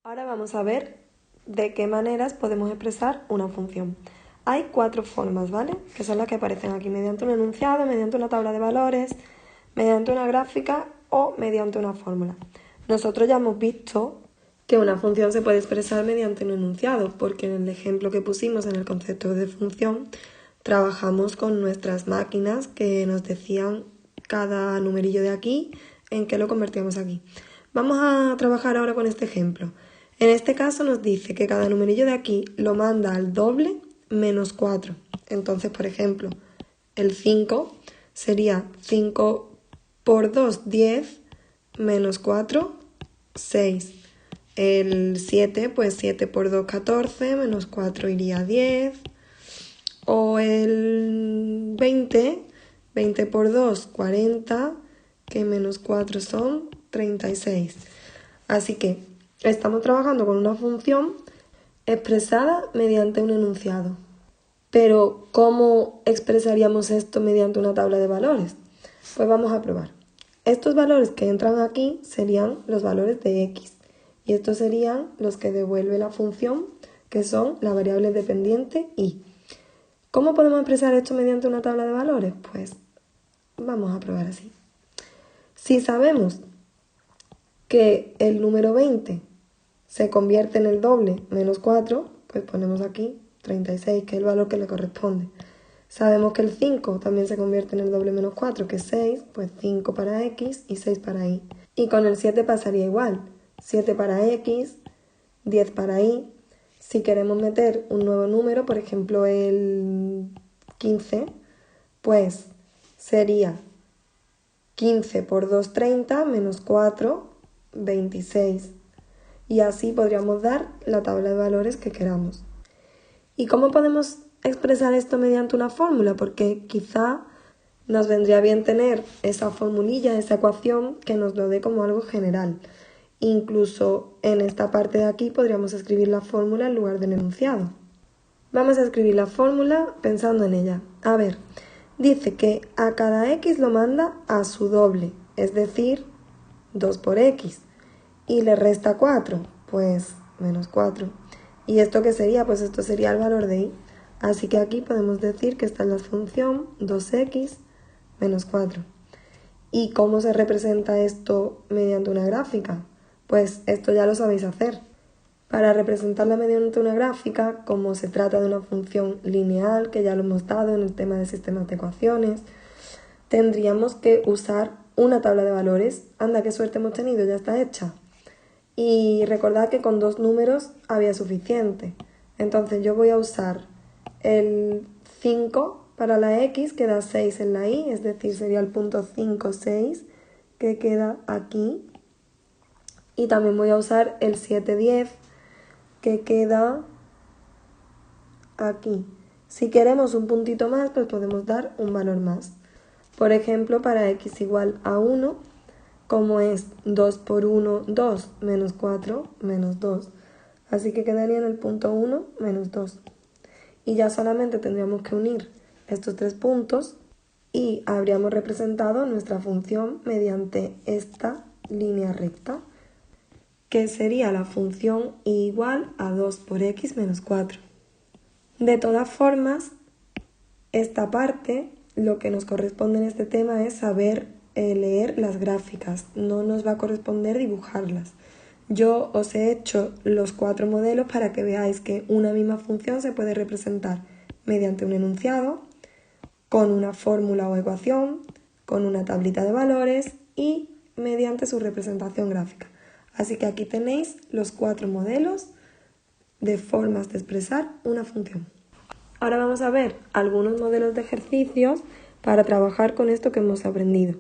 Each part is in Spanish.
Ahora vamos a ver de qué maneras podemos expresar una función. Hay 4 formas, ¿vale? Que son las que aparecen aquí, mediante un enunciado, mediante una tabla de valores, mediante una gráfica o mediante una fórmula. Nosotros ya hemos visto que una función se puede expresar mediante un enunciado, porque en el ejemplo que pusimos en el concepto de función, trabajamos con nuestras máquinas que nos decían cada numerillo de aquí, en qué lo convertíamos aquí. Vamos a trabajar ahora con este ejemplo. En este caso nos dice que cada numerillo de aquí lo manda al doble menos 4. Entonces, por ejemplo, el 5 sería 5 por 2, 10, menos 4, 6. El 7, pues 7 por 2, 14, menos 4 iría a 10. O el 20, 20 por 2, 40, que menos 4 son 36. Así que estamos trabajando con una función expresada mediante un enunciado. Pero, ¿cómo expresaríamos esto mediante una tabla de valores? Pues vamos a probar. Estos valores que entran aquí serían los valores de x. Y estos serían los que devuelve la función, que son la variable dependiente y. ¿Cómo podemos expresar esto mediante una tabla de valores? Pues vamos a probar así. Si sabemos que el número 20 se convierte en el doble menos 4, pues ponemos aquí 36, que es el valor que le corresponde. Sabemos que el 5 también se convierte en el doble menos 4, que es 6, pues 5 para x y 6 para y. Y con el 7 pasaría igual, 7 para x, 10 para y. Si queremos meter un nuevo número, por ejemplo el 15, pues sería 15 por 2, 30, menos 4, 26. Y así podríamos dar la tabla de valores que queramos. ¿Y cómo podemos expresar esto mediante una fórmula? Porque quizá nos vendría bien tener esa formulilla, esa ecuación que nos lo dé como algo general. Incluso en esta parte de aquí podríamos escribir la fórmula en lugar del enunciado. Vamos a escribir la fórmula pensando en ella. A ver, dice que a cada x lo manda a su doble, es decir, 2 por x. Y le resta 4, pues menos 4. ¿Y esto qué sería? Pues esto sería el valor de y. Así que aquí podemos decir que esta es la función 2x menos 4. ¿Y cómo se representa esto mediante una gráfica? Pues esto ya lo sabéis hacer. Para representarla mediante una gráfica, como se trata de una función lineal, que ya lo hemos dado en el tema de sistemas de ecuaciones, tendríamos que usar una tabla de valores. Anda, qué suerte hemos tenido, ya está hecha. Y recordad que con 2 números había suficiente. Entonces yo voy a usar el 5 para la x, que da 6 en la y, es decir, sería el punto 5, 6, que queda aquí. Y también voy a usar el 7, 10, que queda aquí. Si queremos un puntito más, pues podemos dar un valor más. Por ejemplo, para x igual a 1, como es 2 por 1, 2, menos 4, menos 2. Así que quedaría en el punto 1, menos 2. Y ya solamente tendríamos que unir estos 3 puntos y habríamos representado nuestra función mediante esta línea recta, que sería la función y igual a 2 por x menos 4. De todas formas, esta parte, lo que nos corresponde en este tema es saber leer las gráficas, no nos va a corresponder dibujarlas. Yo os he hecho los 4 modelos para que veáis que una misma función se puede representar mediante un enunciado, con una fórmula o ecuación, con una tablita de valores y mediante su representación gráfica. Así que aquí tenéis los 4 modelos de formas de expresar una función. Ahora vamos a ver algunos modelos de ejercicios para trabajar con esto que hemos aprendido.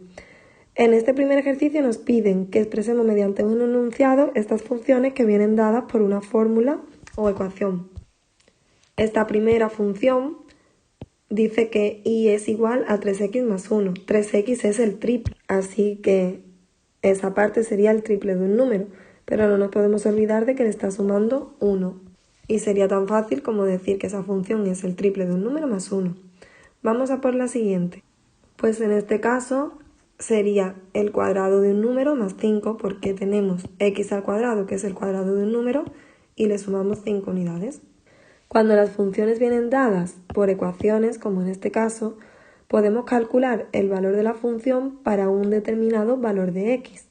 En este primer ejercicio nos piden que expresemos mediante un enunciado estas funciones que vienen dadas por una fórmula o ecuación. Esta primera función dice que y es igual a 3x más 1. 3x es el triple, así que esa parte sería el triple de un número, pero no nos podemos olvidar de que le está sumando 1. Y sería tan fácil como decir que esa función es el triple de un número más 1. Vamos a por la siguiente. Pues en este caso sería el cuadrado de un número más 5 porque tenemos x al cuadrado, que es el cuadrado de un número, y le sumamos 5 unidades. Cuando las funciones vienen dadas por ecuaciones, como en este caso, podemos calcular el valor de la función para un determinado valor de x.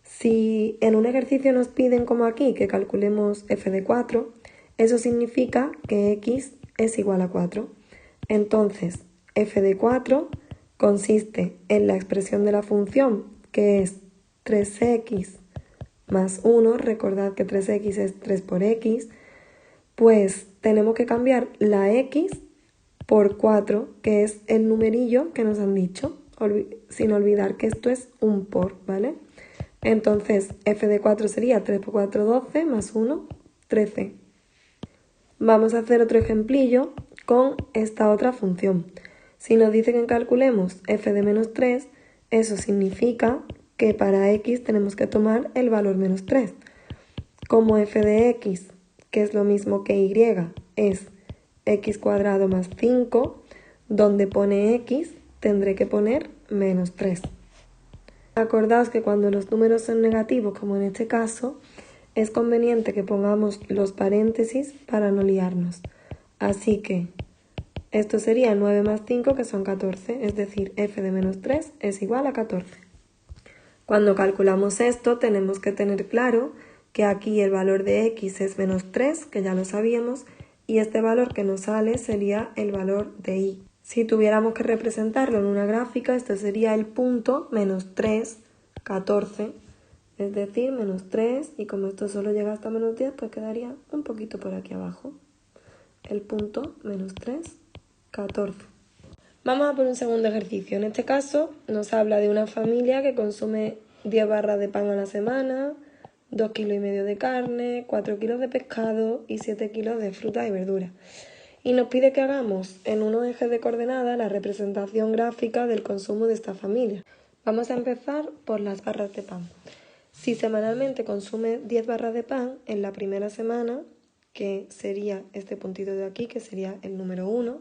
Si en un ejercicio nos piden, como aquí, que calculemos f de 4, eso significa que x es igual a 4. Entonces, f de 4 consiste en la expresión de la función, que es 3x más 1, recordad que 3x es 3 por x, pues tenemos que cambiar la x por 4, que es el numerillo que nos han dicho, sin olvidar que esto es un por, ¿vale? Entonces, f de 4 sería 3 por 4, 12, más 1, 13. Vamos a hacer otro ejemplillo con esta otra función. Si nos dice que calculemos f de menos 3, eso significa que para x tenemos que tomar el valor menos 3. Como f de x, que es lo mismo que y, es x cuadrado más 5, donde pone x tendré que poner menos 3. Acordaos que cuando los números son negativos, como en este caso, es conveniente que pongamos los paréntesis para no liarnos. Así que esto sería 9 más 5, que son 14, es decir, f de menos 3 es igual a 14. Cuando calculamos esto, tenemos que tener claro que aquí el valor de x es menos 3, que ya lo sabíamos, y este valor que nos sale sería el valor de y. Si tuviéramos que representarlo en una gráfica, esto sería el punto menos 3, 14, es decir, menos 3, y como esto solo llega hasta menos 10, pues quedaría un poquito por aquí abajo. El punto menos 3, 14. Vamos a por un segundo ejercicio. En este caso nos habla de una familia que consume 10 barras de pan a la semana, 2,5 kilos de carne, 4 kilos de pescado y 7 kilos de fruta y verdura. Y nos pide que hagamos en unos ejes de coordenadas la representación gráfica del consumo de esta familia. Vamos a empezar por las barras de pan. Si semanalmente consume 10 barras de pan, en la primera semana, que sería este puntito de aquí, que sería el número 1,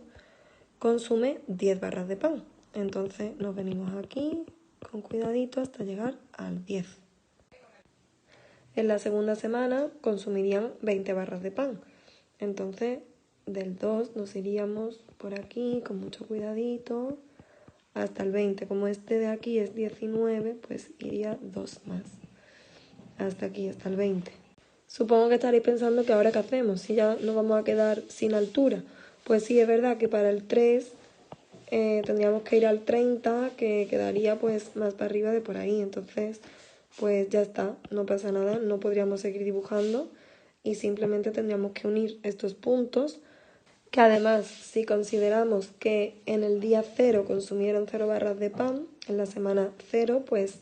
consume 10 barras de pan. Entonces nos venimos aquí con cuidadito hasta llegar al 10. En la segunda semana consumirían 20 barras de pan. Entonces del 2 nos iríamos por aquí con mucho cuidadito hasta el 20. Como este de aquí es 19, pues iría 2 más. Hasta aquí, hasta el 20. Supongo que estaréis pensando que ahora qué hacemos, si ya nos vamos a quedar sin altura. Pues sí, es verdad que para el 3 tendríamos que ir al 30, que quedaría pues más para arriba de por ahí. Entonces, pues ya está, no pasa nada, no podríamos seguir dibujando y simplemente tendríamos que unir estos puntos, que además, si consideramos que en el día 0 consumieron 0 barras de pan, en la semana 0, pues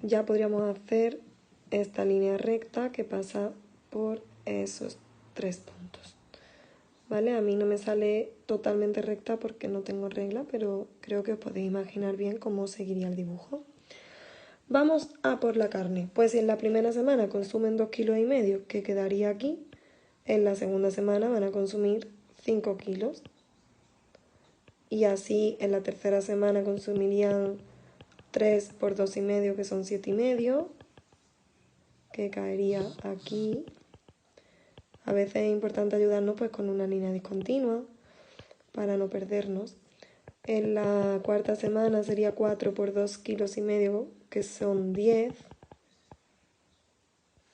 ya podríamos hacer esta línea recta que pasa por esos 3 puntos. ¿Vale? A mí no me sale totalmente recta porque no tengo regla, pero creo que os podéis imaginar bien cómo seguiría el dibujo. Vamos a por la carne. Pues si en la primera semana consumen 2,5 kilos, que quedaría aquí, en la segunda semana van a consumir 5 kilos. Y así en la tercera semana consumirían 3 por 2,5, que son 7,5, que caería aquí. A veces es importante ayudarnos pues con una línea discontinua para no perdernos. En la cuarta semana sería 4 por 2,5 kilos, que son 10.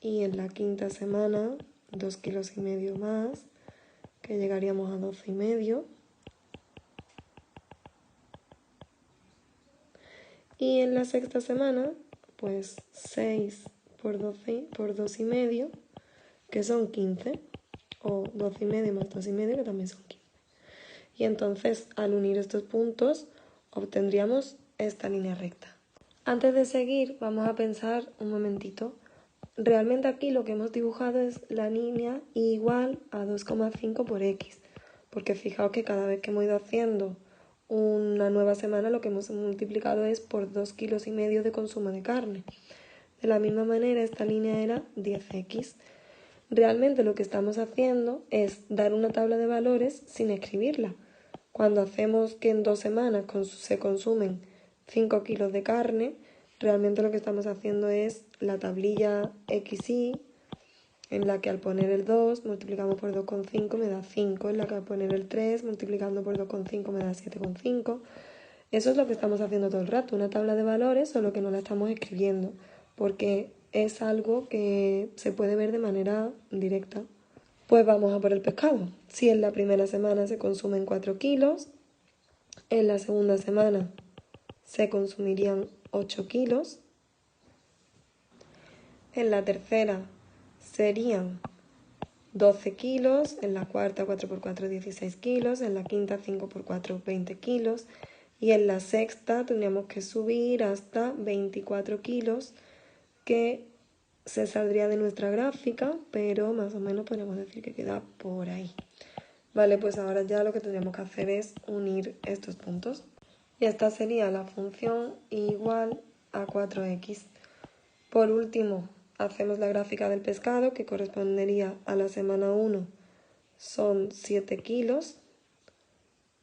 Y en la quinta semana 2,5 kilos más, que llegaríamos a 12,5. Y en la sexta semana, pues 6 por 12 por 2,5, que son 15, o 12,5 más 2,5, que también son 15. Y entonces, al unir estos puntos, obtendríamos esta línea recta. Antes de seguir, vamos a pensar un momentito. Realmente aquí lo que hemos dibujado es la línea igual a 2,5 por x, porque fijaos que cada vez que hemos ido haciendo una nueva semana, lo que hemos multiplicado es por 2,5 kilos de consumo de carne. De la misma manera, esta línea era 10x. Realmente lo que estamos haciendo es dar una tabla de valores sin escribirla. Cuando hacemos que en 2 semanas se consumen 5 kilos de carne. Realmente lo que estamos haciendo es la tablilla XY, en la que al poner el 2 multiplicamos por 2,5 me da 5, en la que al poner el 3 multiplicando por 2,5 me da 7,5. Eso es lo que estamos haciendo todo el rato, una tabla de valores, solo que no la estamos escribiendo, porque es algo que se puede ver de manera directa. Pues vamos a por el pescado. Si en la primera semana se consumen 4 kilos, en la segunda semana se consumirían 8 kilos, en la tercera serían 12 kilos, en la cuarta 4 por 4 16 kilos, en la quinta 5 por 4 20 kilos y en la sexta tendríamos que subir hasta 24 kilos, que se saldría de nuestra gráfica, pero más o menos podríamos decir que queda por ahí. Vale, pues ahora ya lo que tendríamos que hacer es unir estos puntos. Y esta sería la función igual a 4x. Por último, hacemos la gráfica del pescado, que correspondería a la semana 1, son 7 kilos.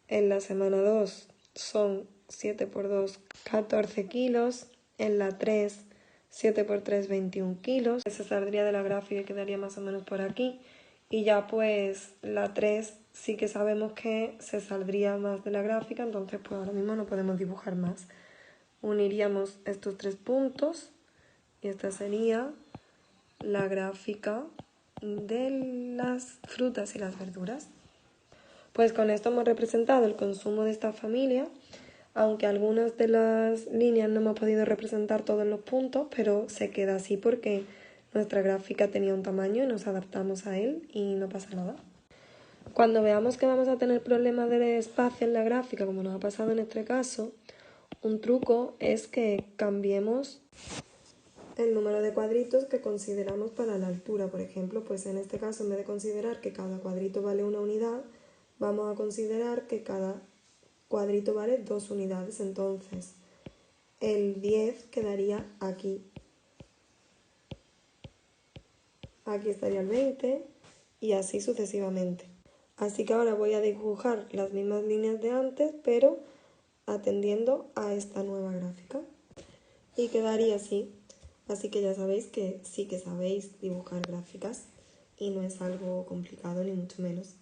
En la semana 2 son 7 por 2, 14 kilos. En la 3, 7 por 3, 21 kilos. Se saldría de la gráfica y quedaría más o menos por aquí. Y ya pues la 3 sí que sabemos que se saldría más de la gráfica, entonces pues ahora mismo no podemos dibujar más. Uniríamos estos 3 puntos y esta sería la gráfica de las frutas y las verduras. Pues con esto hemos representado el consumo de esta familia, aunque algunas de las líneas no hemos podido representar todos los puntos, pero se queda así porque nuestra gráfica tenía un tamaño y nos adaptamos a él y no pasa nada. Cuando veamos que vamos a tener problemas de espacio en la gráfica, como nos ha pasado en este caso, un truco es que cambiemos el número de cuadritos que consideramos para la altura. Por ejemplo, pues en este caso, en vez de considerar que cada cuadrito vale una unidad, vamos a considerar que cada cuadrito vale 2 unidades. Entonces, el 10 quedaría aquí. Aquí estaría el 20 y así sucesivamente. Así que ahora voy a dibujar las mismas líneas de antes, pero atendiendo a esta nueva gráfica. Y quedaría así. Así que ya sabéis que sí que sabéis dibujar gráficas y no es algo complicado ni mucho menos.